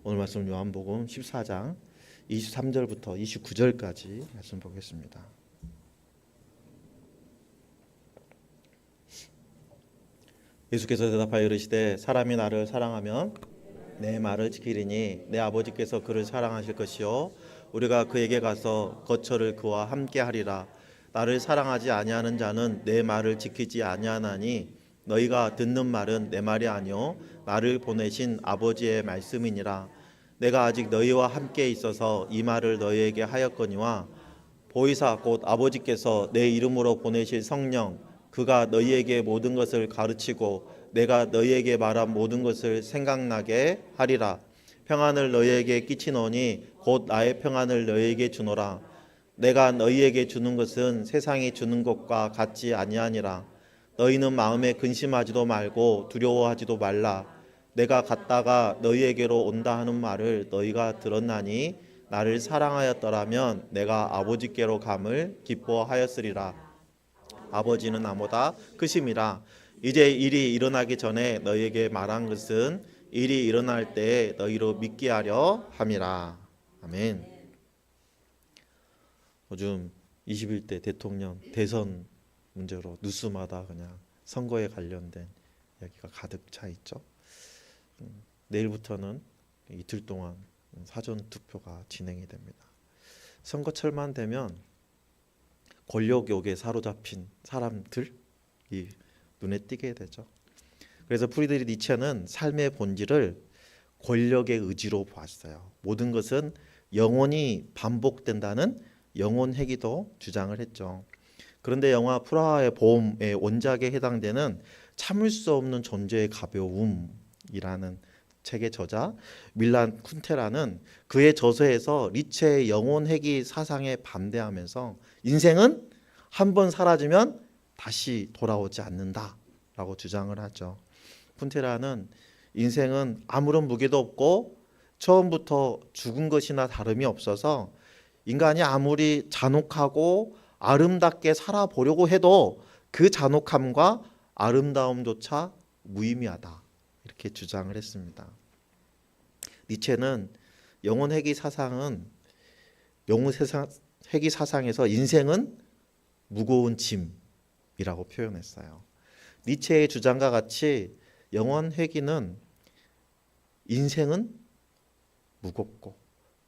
오늘 말씀 요한복음 14장 23절부터 29절까지 말씀 보겠습니다. 예수께서 대답하여 이르시되 사람이 나를 사랑하면 내 말을 지키리니 내 아버지께서 그를 사랑하실 것이요 우리가 그에게 가서 거처를 그와 함께 하리라. 나를 사랑하지 아니하는 자는 내 말을 지키지 아니하나니 너희가 듣는 말은 내 말이 아니요 나를 보내신 아버지의 말씀이니라. 내가 아직 너희와 함께 있어서 이 말을 너희에게 하였거니와 보이사 곧 아버지께서 내 이름으로 보내실 성령 그가 너희에게 모든 것을 가르치고 내가 너희에게 말한 모든 것을 생각나게 하리라. 평안을 너희에게 끼치노니 곧 나의 평안을 너희에게 주노라. 내가 너희에게 주는 것은 세상이 주는 것과 같지 아니하니라. 너희는 마음에 근심하지도 말고 두려워하지도 말라. 내가 갔다가 너희에게로 온다 하는 말을 너희가 들었나니 나를 사랑하였더라면 내가 아버지께로 감을 기뻐하였으리라. 아버지는 나보다 크심이라. 이제 일이 일어나기 전에 너희에게 말한 것은 일이 일어날 때에 너희로 믿게 하려 함이라. 아멘. 요즘 21대 대통령 대선 문제로 뉴스마다 그냥 선거에 관련된 이야기가 가득 차 있죠. 내일부터는 이틀 동안 사전 투표가 진행이 됩니다. 선거철만 되면 권력욕에 사로잡힌 사람들이 눈에 띄게 되죠. 그래서 프리드리히 니체는 삶의 본질을 권력의 의지로 보았어요. 모든 것은 영원히 반복된다는 영혼회귀도 주장을 했죠. 그런데 영화 프라하의 봄의 원작에 해당되는 참을 수 없는 존재의 가벼움이라는 책의 저자 밀란 쿤테라는 그의 저서에서 니체의 영혼회귀 사상에 반대하면서 인생은 한 번 사라지면 다시 돌아오지 않는다라고 주장을 하죠. 쿤테라는 인생은 아무런 무게도 없고 처음부터 죽은 것이나 다름이 없어서 인간이 아무리 잔혹하고 아름답게 살아보려고 해도 그 잔혹함과 아름다움조차 무의미하다 이렇게 주장을 했습니다. 니체는 영혼회귀 사상은 영혼회귀 사상에서 인생은 무거운 짐이라고 표현했어요. 니체의 주장과 같이 영혼회귀는 인생은 무겁고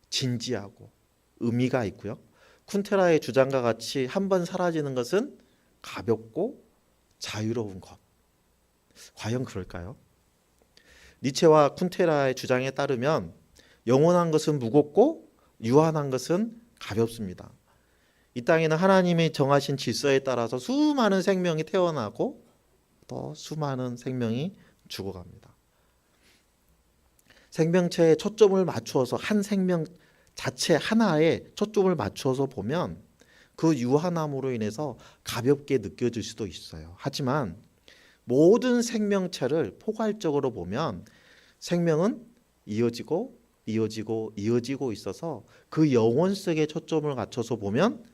진지하고 의미가 있고요. 쿤테라의 주장과 같이 한 번 사라지는 것은 가볍고 자유로운 것. 과연 그럴까요? 니체와 쿤테라의 주장에 따르면 영원한 것은 무겁고 유한한 것은 가볍습니다. 이 땅에는 하나님이 정하신 질서에 따라서 수많은 생명이 태어나고 또 수많은 생명이 죽어갑니다. 생명체에 초점을 맞추어서 한 생명 자체 하나에 초점을 맞추어서 보면 그 유한함으로 인해서 가볍게 느껴질 수도 있어요. 하지만 모든 생명체를 포괄적으로 보면 생명은 이어지고 있어서 그 영원성에 초점을 맞춰서 보면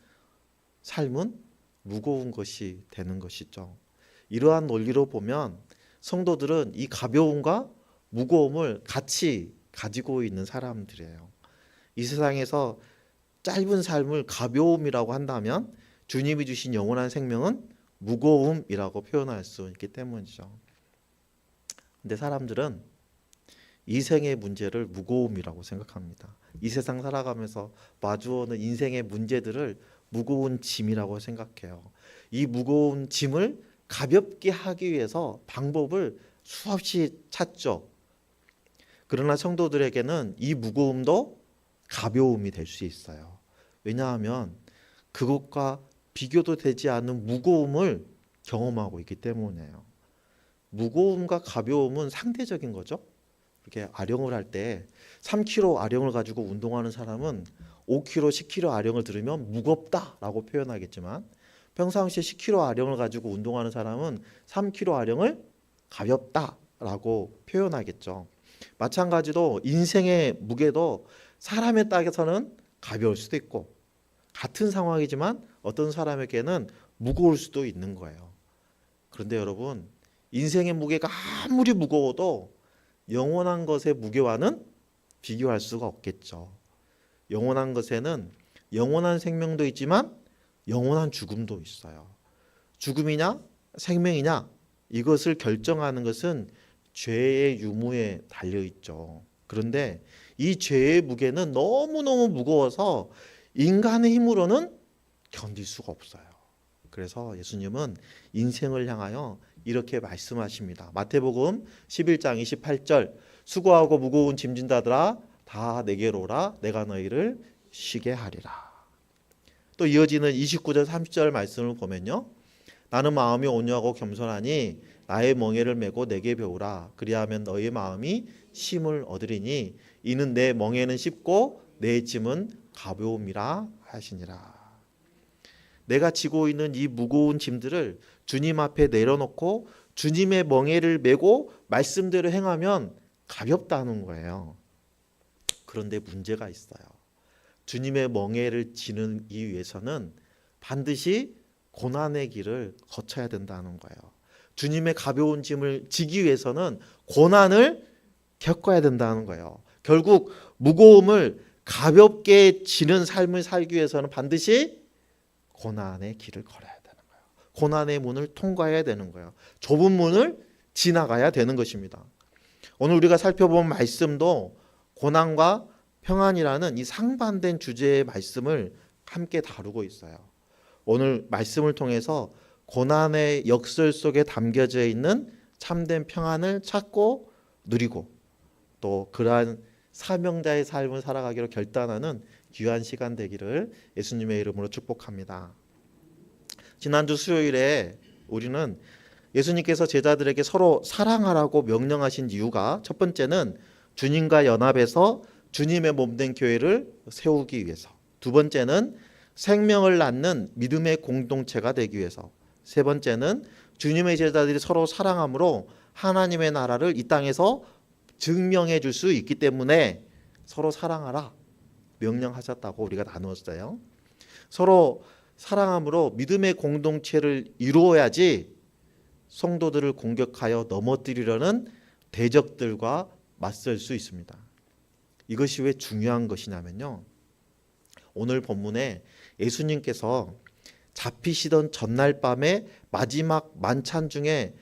삶은 무거운 것이 되는 것이죠. 이러한 논리로 보면 성도들은 이 가벼움과 무거움을 같이 가지고 있는 사람들이에요. 이 세상에서 짧은 삶을 가벼움이라고 한다면 주님이 주신 영원한 생명은 무거움이라고 표현할 수 있기 때문이죠. 근데 사람들은 이 생의 문제를 무거움이라고 생각합니다. 이 세상 살아가면서 마주오는 인생의 문제들을 무거운 짐이라고 생각해요. 이 무거운 짐을 가볍게 하기 위해서 방법을 수없이 찾죠. 그러나 성도들에게는 이 무거움도 가벼움이 될 수 있어요. 왜냐하면 그것과 비교도 되지 않는 무거움을 경험하고 있기 때문이에요. 무거움과 가벼움은 상대적인 거죠. 이렇게 아령을 할 때 3kg 아령을 가지고 운동하는 사람은 5kg, 10kg 아령을 들으면 무겁다라고 표현하겠지만 평상시에 10kg 아령을 가지고 운동하는 사람은 3kg 아령을 가볍다라고 표현하겠죠. 마찬가지로 인생의 무게도 사람에 따라서는 가벼울 수도 있고 같은 상황이지만 어떤 사람에게는 무거울 수도 있는 거예요. 그런데 여러분, 인생의 무게가 아무리 무거워도 영원한 것의 무게와는 비교할 수가 없겠죠. 영원한 것에는 영원한 생명도 있지만 영원한 죽음도 있어요. 죽음이냐 생명이냐 이것을 결정하는 것은 죄의 유무에 달려 있죠. 그런데 이 죄의 무게는 너무너무 무거워서 인간의 힘으로는 견딜 수가 없어요. 그래서 예수님은 인생을 향하여 이렇게 말씀하십니다. 마태복음 11장 28절 수고하고 무거운 짐진 자들아 다 내게로 오라 내가 너희를 쉬게 하리라. 또 이어지는 29절 30절 말씀을 보면요. 나는 마음이 온유하고 겸손하니 나의 멍에를 메고 내게 배우라. 그리하면 너의 마음이 쉼을 얻으리니 이는 내 멍에는 쉽고 내 짐은 가벼움이라 하시니라. 내가 지고 있는 이 무거운 짐들을 주님 앞에 내려놓고 주님의 멍에를 메고 말씀대로 행하면 가볍다는 거예요. 그런데 문제가 있어요. 주님의 멍에를 지는 이 위해서는 반드시 고난의 길을 거쳐야 된다는 거예요. 주님의 가벼운 짐을 지기 위해서는 고난을 겪어야 된다는 거예요. 결국 무거움을 가볍게 지는 삶을 살기 위해서는 반드시 고난의 길을 걸어야 되는 거예요. 고난의 문을 통과해야 되는 거예요. 좁은 문을 지나가야 되는 것입니다. 오늘 우리가 살펴본 말씀도 고난과 평안이라는 이 상반된 주제의 말씀을 함께 다루고 있어요. 오늘 말씀을 통해서 고난의 역설 속에 담겨져 있는 참된 평안을 찾고 누리고 또 그러한 사명자의 삶을 살아가기로 결단하는 귀한 시간 되기를 예수님의 이름으로 축복합니다. 지난주 수요일에 우리는 예수님께서 제자들에게 서로 사랑하라고 명령하신 이유가 첫 번째는 주님과 연합해서 주님의 몸된 교회를 세우기 위해서, 두 번째는 생명을 낳는 믿음의 공동체가 되기 위해서, 세 번째는 주님의 제자들이 서로 사랑함으로 하나님의 나라를 이 땅에서 증명해 줄 수 있기 때문에 서로 사랑하라 명령하셨다고 우리가 나누었어요. 서로 사랑함으로 믿음의 공동체를 이루어야지 성도들을 공격하여 넘어뜨리려는 대적들과 맞설 수 있습니다. 이것이 왜 중요한 것이냐면요. 오늘 본문에 예수님께서 잡히시던 전날 밤에 마지막 만찬 중에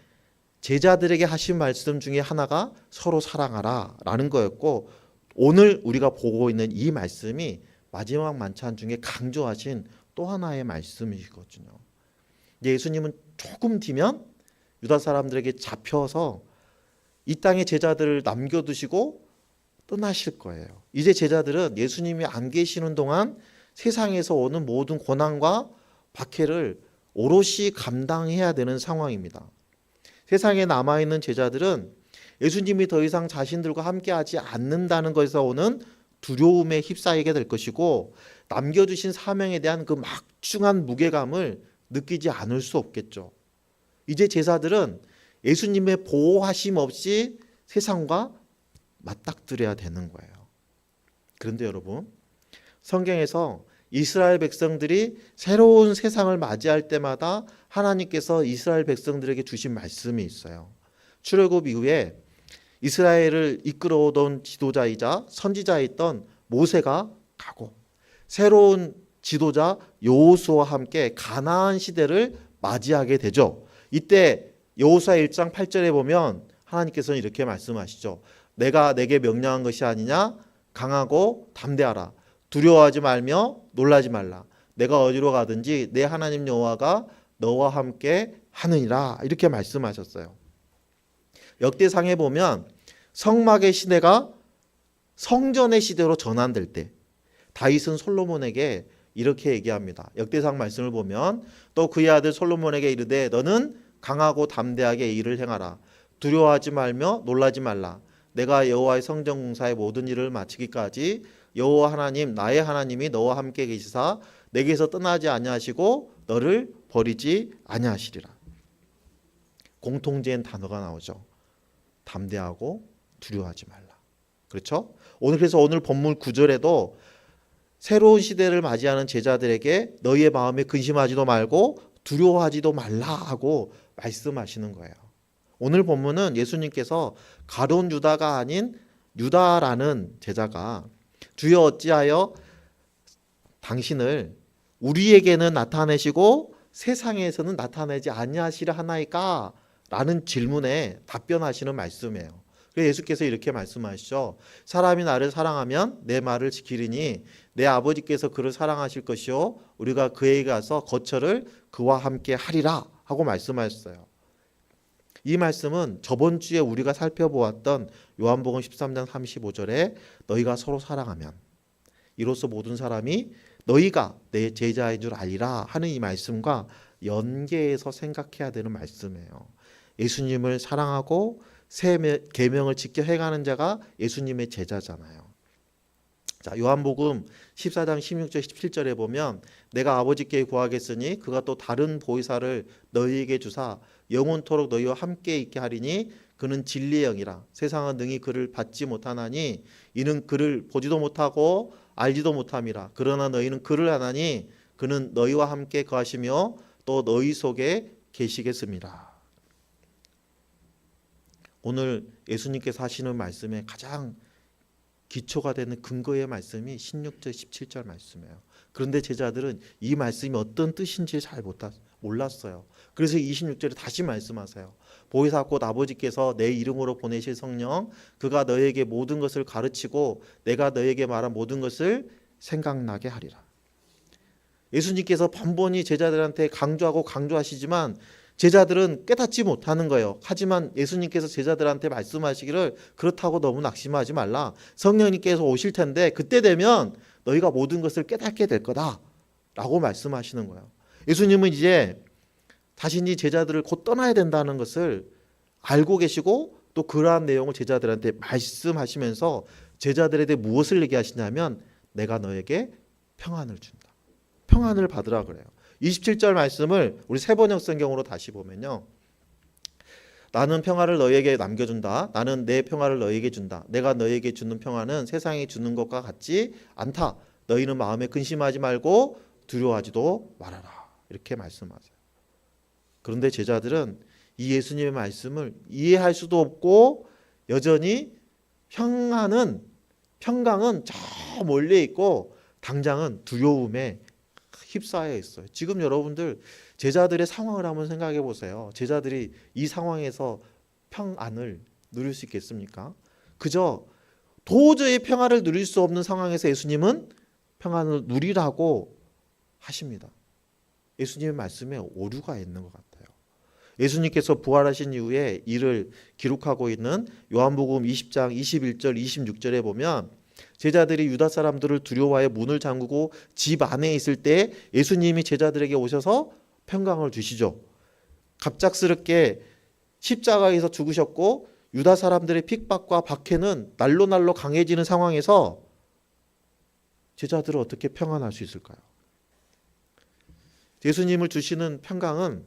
제자들에게 하신 말씀 중에 하나가 서로 사랑하라 라는 거였고, 오늘 우리가 보고 있는 이 말씀이 마지막 만찬 중에 강조하신 또 하나의 말씀이거든요. 예수님은 조금 뒤면 유다 사람들에게 잡혀서 이 땅의 제자들을 남겨두시고 떠나실 거예요. 이제 제자들은 예수님이 안 계시는 동안 세상에서 오는 모든 고난과 박해를 오롯이 감당해야 되는 상황입니다. 세상에 남아있는 제자들은 예수님이 더 이상 자신들과 함께하지 않는다는 것에서 오는 두려움에 휩싸이게 될 것이고, 남겨주신 사명에 대한 그 막중한 무게감을 느끼지 않을 수 없겠죠. 이제 제자들은 예수님의 보호하심 없이 세상과 맞닥뜨려야 되는 거예요. 그런데 여러분, 성경에서 이스라엘 백성들이 새로운 세상을 맞이할 때마다 하나님께서 이스라엘 백성들에게 주신 말씀이 있어요. 출애굽 이후에 이스라엘을 이끌어오던 지도자이자 선지자였던 모세가 가고 새로운 지도자 여호수아와 함께 가나안 시대를 맞이하게 되죠. 이때 여호수아 1장 8절에 보면 하나님께서는 이렇게 말씀하시죠. 내가 내게 명령한 것이 아니냐? 강하고 담대하라. 두려워하지 말며 놀라지 말라. 내가 어디로 가든지 내 하나님 여호와가 너와 함께 하느니라. 이렇게 말씀하셨어요. 역대상에 보면 성막의 시대가 성전의 시대로 전환될 때 다윗은 솔로몬에게 이렇게 얘기합니다. 역대상 말씀을 보면 또 그의 아들 솔로몬에게 이르되 너는 강하고 담대하게 이 일을 행하라. 두려워하지 말며 놀라지 말라. 내가 여호와의 성전 공사의 모든 일을 마치기까지 여호와 하나님 나의 하나님이 너와 함께 계시사 내게서 떠나지 아니하시고 너를 버리지 아니하시리라. 공통된 단어가 나오죠. 담대하고 두려워하지 말라. 그렇죠? 그래서 오늘 본문 9절에도 새로운 시대를 맞이하는 제자들에게 너희의 마음에 근심하지도 말고 두려워하지도 말라 하고 말씀하시는 거예요. 오늘 본문은 예수님께서 가룟 유다가 아닌 유다라는 제자가 주여 어찌하여 당신을 우리에게는 나타내시고 세상에서는 나타내지 아니하시려 하나이까? 라는 질문에 답변하시는 말씀이에요. 그래서 예수께서 이렇게 말씀하시죠. 사람이 나를 사랑하면 내 말을 지키리니 내 아버지께서 그를 사랑하실 것이요 우리가 그에게 가서 거처를 그와 함께 하리라 하고 말씀하셨어요. 이 말씀은 저번 주에 우리가 살펴보았던 요한복음 13장 35절에 너희가 서로 사랑하면 이로써 모든 사람이 너희가 내 제자인 줄 알리라 하는 이 말씀과 연계해서 생각해야 되는 말씀이에요. 예수님을 사랑하고 새 계명을 지켜 행하는 자가 예수님의 제자잖아요. 자, 요한복음 14장 16절 17절에 보면 내가 아버지께 구하겠으니 그가 또 다른 보혜사를 너희에게 주사 영원토록 너희와 함께 있게 하리니 그는 진리의 영이라 세상은 능히 그를 받지 못하나니 이는 그를 보지도 못하고 알지도 못함이라 그러나 너희는 그를 아나니 그는 너희와 함께 거하시며 또 너희 속에 계시겠습니다. 오늘 예수님께서 하시는 말씀에 가장 기초가 되는 근거의 말씀이 16절 17절 말씀이에요. 그런데 제자들은 이 말씀이 어떤 뜻인지 잘 몰랐어요. 그래서 26절에 다시 말씀하세요. 보혜사 곧 아버지께서 내 이름으로 보내실 성령 그가 너에게 모든 것을 가르치고 내가 너에게 말한 모든 것을 생각나게 하리라. 예수님께서 번번이 제자들한테 강조하시지만 제자들은 깨닫지 못하는 거예요. 하지만 예수님께서 제자들한테 말씀하시기를 그렇다고 너무 낙심하지 말라. 성령님께서 오실 텐데 그때 되면 너희가 모든 것을 깨닫게 될 거다 라고 말씀하시는 거예요. 예수님은 이제 자신이 제자들을 곧 떠나야 된다는 것을 알고 계시고 또 그러한 내용을 제자들한테 말씀하시면서 제자들에 대해 무엇을 얘기하시냐면 내가 너에게 평안을 준다. 평안을 받으라 그래요. 27절 말씀을 우리 세번역 성경으로 다시 보면요. 나는 평화를 너희에게 남겨준다. 나는 내 평화를 너희에게 준다. 내가 너희에게 주는 평화는 세상이 주는 것과 같지 않다. 너희는 마음에 근심하지 말고 두려워하지도 말아라. 이렇게 말씀하세요. 그런데 제자들은 이 예수님의 말씀을 이해할 수도 없고 여전히 평강은 저 멀리 있고 당장은 두려움에 휩싸여 있어요. 지금 여러분들 제자들의 상황을 한번 생각해 보세요. 제자들이 이 상황에서 평안을 누릴 수 있겠습니까? 그저 도저히 평안을 누릴 수 없는 상황에서 예수님은 평안을 누리라고 하십니다. 예수님의 말씀에 오류가 있는 것 같아요. 예수님께서 부활하신 이후에 이를 기록하고 있는 요한복음 20장 21절 26절에 보면 제자들이 유다 사람들을 두려워하여 문을 잠그고 집 안에 있을 때 예수님이 제자들에게 오셔서 평강을 주시죠. 갑작스럽게 십자가에서 죽으셨고 유다 사람들의 핍박과 박해는 날로 강해지는 상황에서 제자들은 어떻게 평안할 수 있을까요? 예수님을 주시는 평강은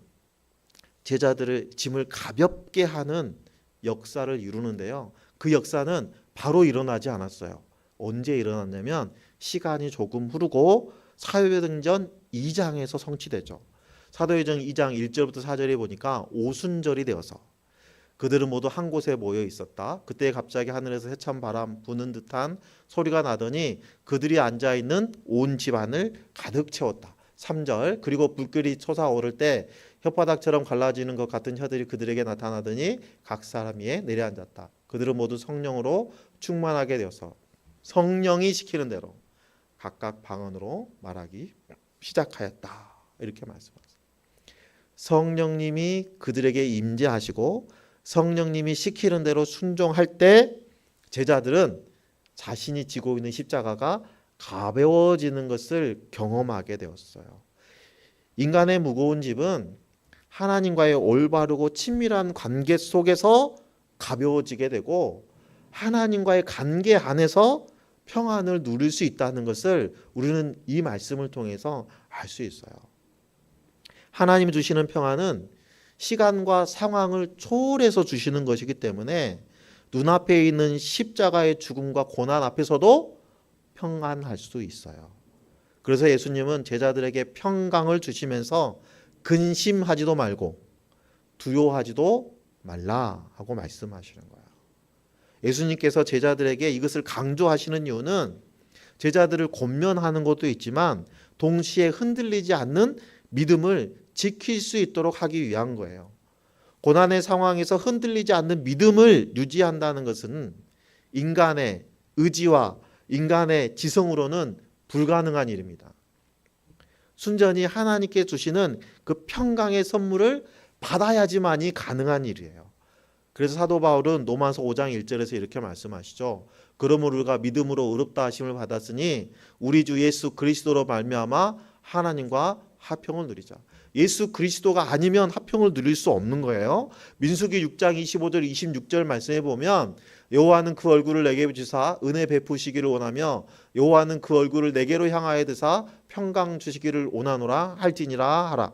제자들의 짐을 가볍게 하는 역사를 이루는데요. 그 역사는 바로 일어나지 않았어요. 언제 일어났냐면 시간이 조금 흐르고 사도행전 2장에서 성취되죠. 사도행전 2장 1절부터 4절에 보니까 오순절이 되어서 그들은 모두 한 곳에 모여 있었다. 그때 갑자기 하늘에서 세찬 바람 부는 듯한 소리가 나더니 그들이 앉아있는 온 집안을 가득 채웠다. 3절 그리고 불길이 솟아오를 때 혓바닥처럼 갈라지는 것 같은 혀들이 그들에게 나타나더니 각 사람 위에 내려앉았다. 그들은 모두 성령으로 충만하게 되어서 성령이 시키는 대로 각각 방언으로 말하기 시작하였다. 이렇게 말씀하세요. 성령님이 그들에게 임재하시고 성령님이 시키는 대로 순종할 때 제자들은 자신이 지고 있는 십자가가 가벼워지는 것을 경험하게 되었어요. 인간의 무거운 짐은 하나님과의 올바르고 친밀한 관계 속에서 가벼워지게 되고 하나님과의 관계 안에서 평안을 누릴 수 있다는 것을 우리는 이 말씀을 통해서 알 수 있어요. 하나님이 주시는 평안은 시간과 상황을 초월해서 주시는 것이기 때문에 눈앞에 있는 십자가의 죽음과 고난 앞에서도 평안할 수 있어요. 그래서 예수님은 제자들에게 평강을 주시면서 근심하지도 말고 두려워하지도 말라 하고 말씀하시는 거예요. 예수님께서 제자들에게 이것을 강조하시는 이유는 제자들을 권면하는 것도 있지만 동시에 흔들리지 않는 믿음을 지킬 수 있도록 하기 위한 거예요. 고난의 상황에서 흔들리지 않는 믿음을 유지한다는 것은 인간의 의지와 인간의 지성으로는 불가능한 일입니다. 순전히 하나님께 주시는 그 평강의 선물을 받아야지만이 가능한 일이에요. 그래서 사도 바울은 로마서 5장 1절에서 이렇게 말씀하시죠. 그러므로 우리가 믿음으로 의롭다 하심을 받았으니 우리 주 예수 그리스도로 말미암아 하나님과 화평을 누리자. 예수 그리스도가 아니면 화평을 누릴 수 없는 거예요. 민수기 6장 25절 26절 말씀해 보면 여호와는 그 얼굴을 내게 주사 은혜 베푸시기를 원하며 여호와는 그 얼굴을 내게로 향하여 드사 평강 주시기를 원하노라 할지니라 하라.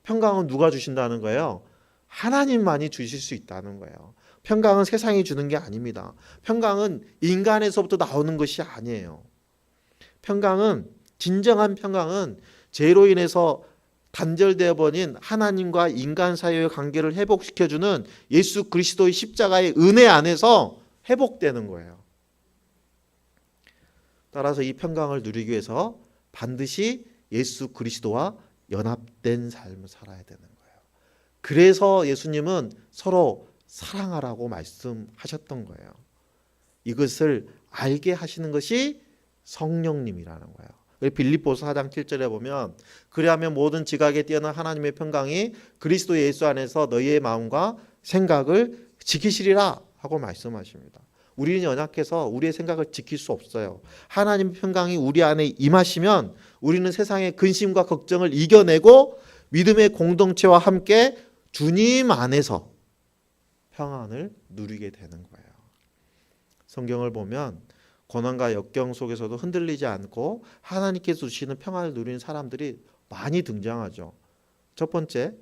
평강은 누가 주신다는 거예요? 하나님만이 주실 수 있다는 거예요. 평강은 세상이 주는 게 아닙니다. 평강은 인간에서부터 나오는 것이 아니에요. 평강은 진정한 평강은 죄로 인해서 단절되어 버린 하나님과 인간 사이의 관계를 회복시켜주는 예수 그리스도의 십자가의 은혜 안에서 회복되는 거예요. 따라서 이 평강을 누리기 위해서 반드시 예수 그리스도와 연합된 삶을 살아야 되는 거예요. 그래서 예수님은 서로 사랑하라고 말씀하셨던 거예요. 이것을 알게 하시는 것이 성령님이라는 거예요. 빌립보서 4장 7절에 보면 그리하면 모든 지각에 뛰어난 하나님의 평강이 그리스도 예수 안에서 너희의 마음과 생각을 지키시리라 하고 말씀하십니다. 우리는 연약해서 우리의 생각을 지킬 수 없어요. 하나님의 평강이 우리 안에 임하시면 우리는 세상의 근심과 걱정을 이겨내고 믿음의 공동체와 함께 주님 안에서 평안을 누리게 되는 거예요. 성경을 보면 고난과 역경 속에서도 흔들리지 않고 하나님께서 주시는 평안을 누리는 사람들이 많이 등장하죠. 첫 번째,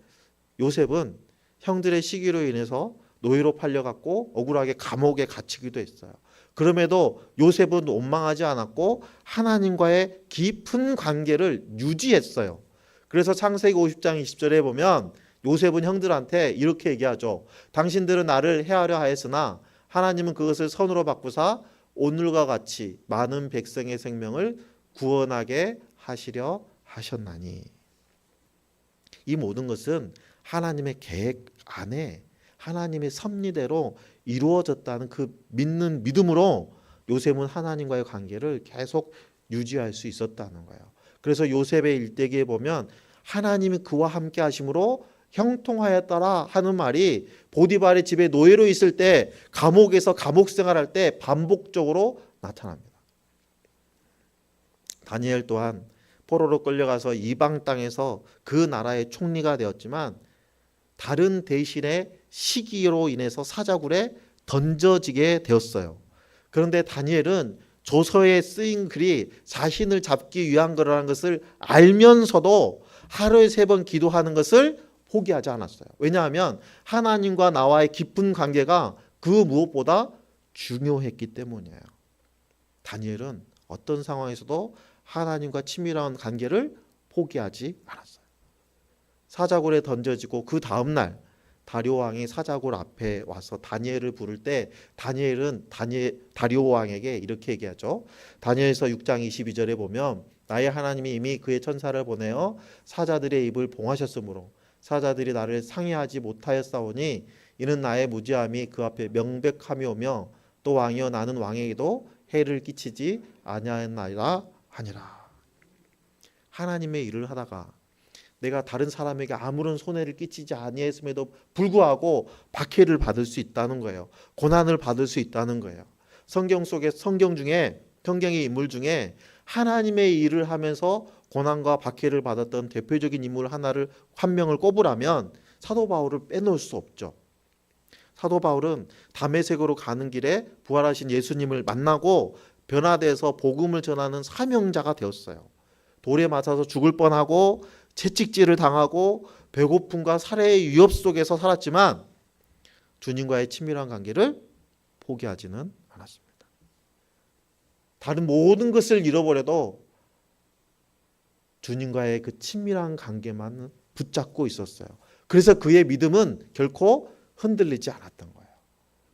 요셉은 형들의 시기로 인해서 노예로 팔려갔고 억울하게 감옥에 갇히기도 했어요. 그럼에도 요셉은 원망하지 않았고 하나님과의 깊은 관계를 유지했어요. 그래서 창세기 50장 20절에 보면 요셉은 형들한테 이렇게 얘기하죠. 당신들은 나를 해하려 하였으나 하나님은 그것을 선으로 바꾸사 오늘과 같이 많은 백성의 생명을 구원하게 하시려 하셨나니. 이 모든 것은 하나님의 계획 안에 하나님의 섭리대로 이루어졌다는 그 믿는 믿음으로 요셉은 하나님과의 관계를 계속 유지할 수 있었다는 거예요. 그래서 요셉의 일대기에 보면 하나님이 그와 함께 하심으로 형통하였더라 하는 말이 보디발의 집에 노예로 있을 때 감옥에서 감옥 생활할 때 반복적으로 나타납니다. 다니엘 또한 포로로 끌려가서 이방 땅에서 그 나라의 총리가 되었지만 다른 대신의 시기로 인해서 사자굴에 던져지게 되었어요. 그런데 다니엘은 조서에 쓰인 글이 자신을 잡기 위한 거라는 것을 알면서도 하루에 3번 기도하는 것을 포기하지 않았어요. 왜냐하면 하나님과 나와의 깊은 관계가 그 무엇보다 중요했기 때문이에요. 다니엘은 어떤 상황에서도 하나님과 친밀한 관계를 포기하지 않았어요. 사자굴에 던져지고 그 다음날 다리오 왕이 사자굴 앞에 와서 다니엘을 부를 때 다니엘은 다리오 왕에게 이렇게 얘기하죠. 다니엘서 6장 22절에 보면 나의 하나님이 이미 그의 천사를 보내어 사자들의 입을 봉하셨으므로 사자들이 나를 상해하지 못하였사오니 이는 나의 무지함이 그 앞에 명백함이오며 또 왕이여 나는 왕에게도 해를 끼치지 아니하였나이다 하니라. 하나님의 일을 하다가 내가 다른 사람에게 아무런 손해를 끼치지 아니했음에도 불구하고 박해를 받을 수 있다는 거예요. 고난을 받을 수 있다는 거예요. 성경 속에 성경의 인물 중에 하나님의 일을 하면서 고난과 박해를 받았던 대표적인 인물 한 명을 꼽으라면 사도 바울을 빼놓을 수 없죠. 사도 바울은 다메섹으로 가는 길에 부활하신 예수님을 만나고 변화돼서 복음을 전하는 사명자가 되었어요. 돌에 맞아서 죽을 뻔하고 채찍질을 당하고 배고픔과 살해의 위협 속에서 살았지만 주님과의 친밀한 관계를 포기하지는 않았습니다. 다른 모든 것을 잃어버려도 주님과의 그 친밀한 관계만 붙잡고 있었어요. 그래서 그의 믿음은 결코 흔들리지 않았던 거예요.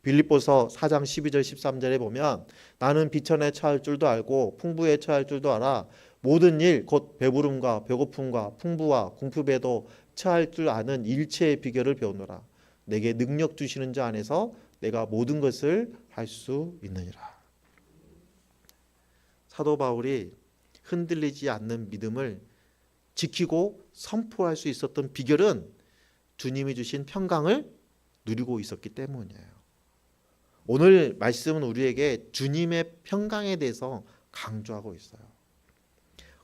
빌립보서 4장 12절 13절에 보면 나는 비천에 처할 줄도 알고 풍부에 처할 줄도 알아 모든 일 곧 배부름과 배고픔과 풍부와 궁핍에도 처할 줄 아는 일체의 비결을 배우노라. 내게 능력 주시는 자 안에서 내가 모든 것을 할 수 있느니라. 사도 바울이 흔들리지 않는 믿음을 지키고 선포할 수 있었던 비결은 주님이 주신 평강을 누리고 있었기 때문이에요. 오늘 말씀은 우리에게 주님의 평강에 대해서 강조하고 있어요.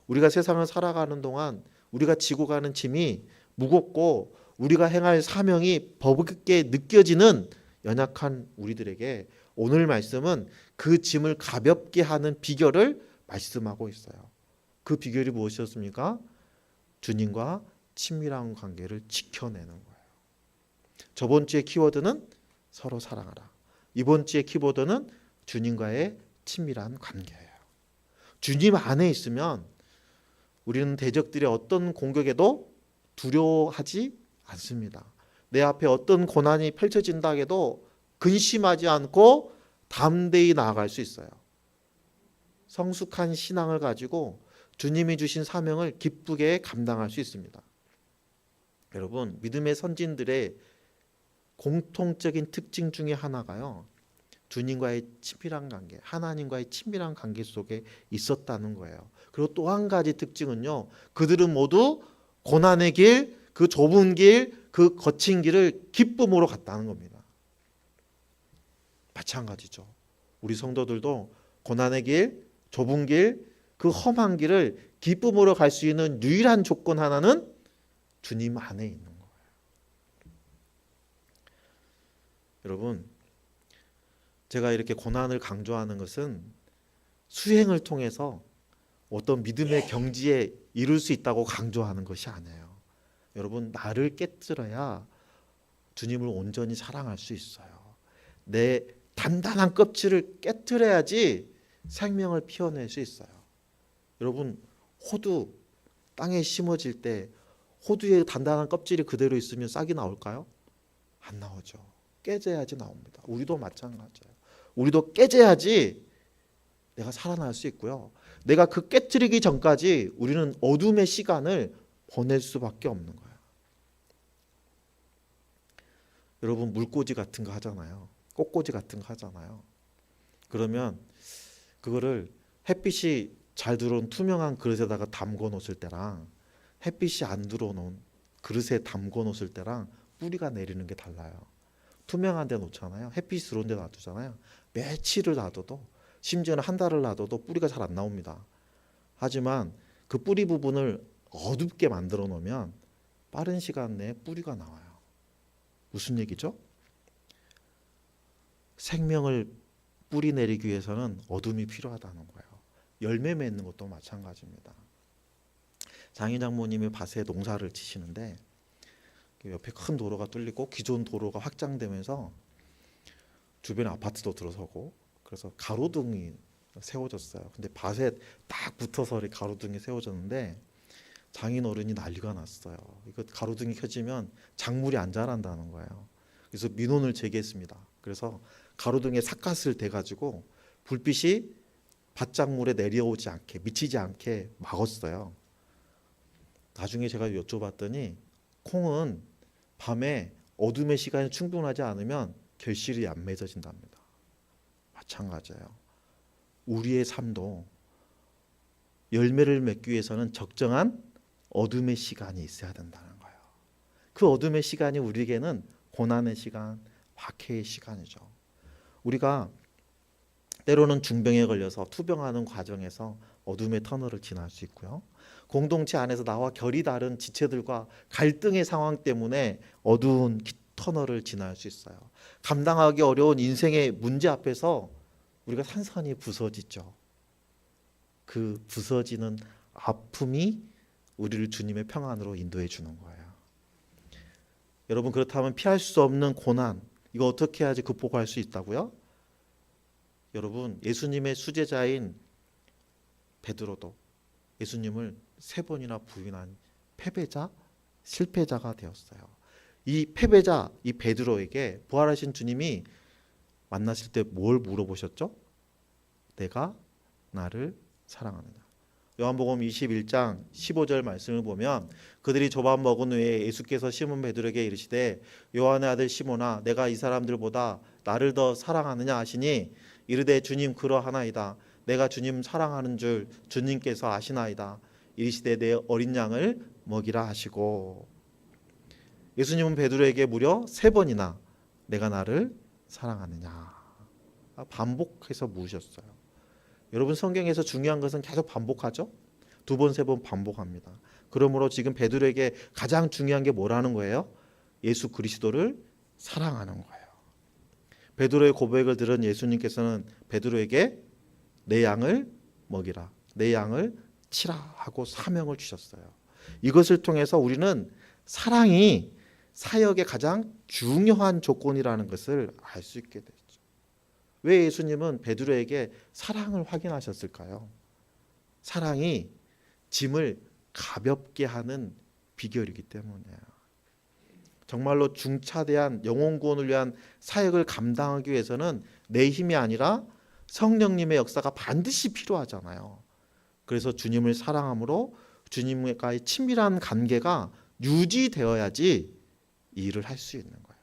우리가 세상을 살아가는 동안 우리가 지고 가는 짐이 무겁고 우리가 행할 사명이 버겁게 느껴지는 연약한 우리들에게 오늘 말씀은 그 짐을 가볍게 하는 비결을 말씀하고 있어요. 그 비결이 무엇이었습니까? 주님과 친밀한 관계를 지켜내는 거예요. 저번 주의 키워드는 서로 사랑하라. 이번 주의 키워드는 주님과의 친밀한 관계예요. 주님 안에 있으면 우리는 대적들의 어떤 공격에도 두려워하지 않습니다. 내 앞에 어떤 고난이 펼쳐진다 해도 근심하지 않고 담대히 나아갈 수 있어요. 성숙한 신앙을 가지고 주님이 주신 사명을 기쁘게 감당할 수 있습니다. 여러분, 믿음의 선진들의 공통적인 특징 중에 하나가요. 주님과의 친밀한 관계, 하나님과의 친밀한 관계 속에 있었다는 거예요. 그리고 또 한 가지 특징은요. 그들은 모두 고난의 길, 그 좁은 길, 그 거친 길을 기쁨으로 갔다는 겁니다. 마찬가지죠. 우리 성도들도 고난의 길, 좁은 길, 그 험한 길을 기쁨으로 갈 수 있는 유일한 조건 하나는 주님 안에 있는 거예요. 여러분, 제가 이렇게 고난을 강조하는 것은 수행을 통해서 어떤 믿음의 경지에 이룰 수 있다고 강조하는 것이 아니에요. 여러분, 나를 깨뜨려야 주님을 온전히 사랑할 수 있어요. 내 단단한 껍질을 깨뜨려야지 생명을 피워낼 수 있어요. 여러분, 호두 땅에 심어질 때 호두의 단단한 껍질이 그대로 있으면 싹이 나올까요? 안 나오죠. 깨져야지 나옵니다. 우리도 마찬가지예요. 우리도 깨져야지 내가 살아날 수 있고요. 내가 그 깨트리기 전까지 우리는 어둠의 시간을 보낼 수밖에 없는 거예요. 여러분, 물꽂이 같은 거 하잖아요. 꽃꽂이 같은 거 하잖아요. 그러면 그거를 햇빛이 잘 들어온 투명한 그릇에다가 담궈 놓을 때랑 햇빛이 안 들어오는 그릇에 담궈 놓을 때랑 뿌리가 내리는 게 달라요. 투명한 데 놓잖아요. 햇빛이 들어온 데 놔두잖아요. 며칠을 놔둬도, 심지어는 한 달을 놔둬도 뿌리가 잘 안 나옵니다. 하지만 그 뿌리 부분을 어둡게 만들어 놓으면 빠른 시간 내에 뿌리가 나와요. 무슨 얘기죠? 생명을 뿌리 내리기 위해서는 어둠이 필요하다는 거예요. 열매 맺는 것도 마찬가지입니다. 장인 장모님이 밭에 농사를 지시는데 옆에 큰 도로가 뚫리고 기존 도로가 확장되면서 주변에 아파트도 들어서고 그래서 가로등이 세워졌어요. 근데 밭에 딱 붙어서 가로등이 세워졌는데 장인 어른이 난리가 났어요. 이거 가로등이 켜지면 작물이 안 자란다는 거예요. 그래서 민원을 제기했습니다. 그래서 가로등에 삿갓을 대가지고 불빛이 밭작물에 내려오지 않게, 미치지 않게 막았어요. 나중에 제가 여쭤봤더니 콩은 밤에 어둠의 시간이 충분하지 않으면 결실이 안 맺어진답니다. 마찬가지예요. 우리의 삶도 열매를 맺기 위해서는 적정한 어둠의 시간이 있어야 된다는 거예요. 그 어둠의 시간이 우리에게는 고난의 시간, 박해의 시간이죠. 우리가 때로는 중병에 걸려서 투병하는 과정에서 어둠의 터널을 지날 수 있고요. 공동체 안에서 나와 결이 다른 지체들과 갈등의 상황 때문에 어두운 터널을 지날 수 있어요. 감당하기 어려운 인생의 문제 앞에서 우리가 산산이 부서지죠. 그 부서지는 아픔이 우리를 주님의 평안으로 인도해 주는 거예요. 여러분, 그렇다면 피할 수 없는 고난, 이거 어떻게 해야지 극복할 수 있다고요? 여러분, 예수님의 수제자인 베드로도 예수님을 3번이나 부인한 패배자, 실패자가 되었어요. 이 패배자, 이 베드로에게 부활하신 주님이 만났을 때 뭘 물어보셨죠? 내가 나를 사랑하느냐. 요한복음 21장 15절 말씀을 보면 그들이 조밥 먹은 후에 예수께서 시몬 베드로에게 이르시되 요한의 아들 시몬아 내가 이 사람들보다 나를 더 사랑하느냐 하시니 이르되 주님 그러하나이다. 내가 주님 사랑하는 줄 주님께서 아시나이다. 이르시되 내 어린 양을 먹이라 하시고 예수님은 베드로에게 무려 3번이나 내가 나를 사랑하느냐 반복해서 물으셨어요. 여러분 성경에서 중요한 것은 계속 반복하죠. 2번, 3번 반복합니다. 그러므로 지금 베드로에게 가장 중요한 게 뭐라는 거예요? 예수 그리스도를 사랑하는 거예요. 베드로의 고백을 들은 예수님께서는 베드로에게 내 양을 먹이라, 내 양을 치라 하고 사명을 주셨어요. 이것을 통해서 우리는 사랑이 사역의 가장 중요한 조건이라는 것을 알 수 있게 되죠. 왜 예수님은 베드로에게 사랑을 확인하셨을까요? 사랑이 짐을 가볍게 하는 비결이기 때문이에요. 정말로 중차대한 영혼 구원을 위한 사역을 감당하기 위해서는 내 힘이 아니라 성령님의 역사가 반드시 필요하잖아요. 그래서 주님을 사랑함으로 주님과의 친밀한 관계가 유지되어야지 이 일을 할 수 있는 거예요.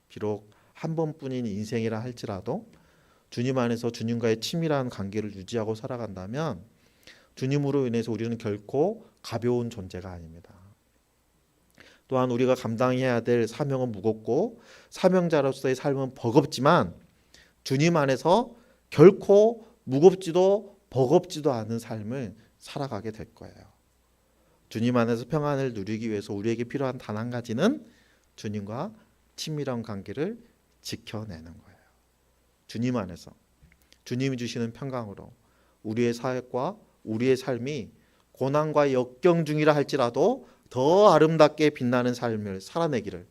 비록 한 번뿐인 인생이라 할지라도 주님 안에서 주님과의 친밀한 관계를 유지하고 살아간다면 주님으로 인해서 우리는 결코 가벼운 존재가 아닙니다. 또한 우리가 감당해야 될 사명은 무겁고 사명자로서의 삶은 버겁지만 주님 안에서 결코 무겁지도 버겁지도 않은 삶을 살아가게 될 거예요. 주님 안에서 평안을 누리기 위해서 우리에게 필요한 단 한 가지는 주님과 친밀한 관계를 지켜내는 거예요. 주님 안에서 주님이 주시는 평강으로 우리의 사역과 우리의 삶이 고난과 역경 중이라 할지라도 더 아름답게 빛나는 삶을 살아내기를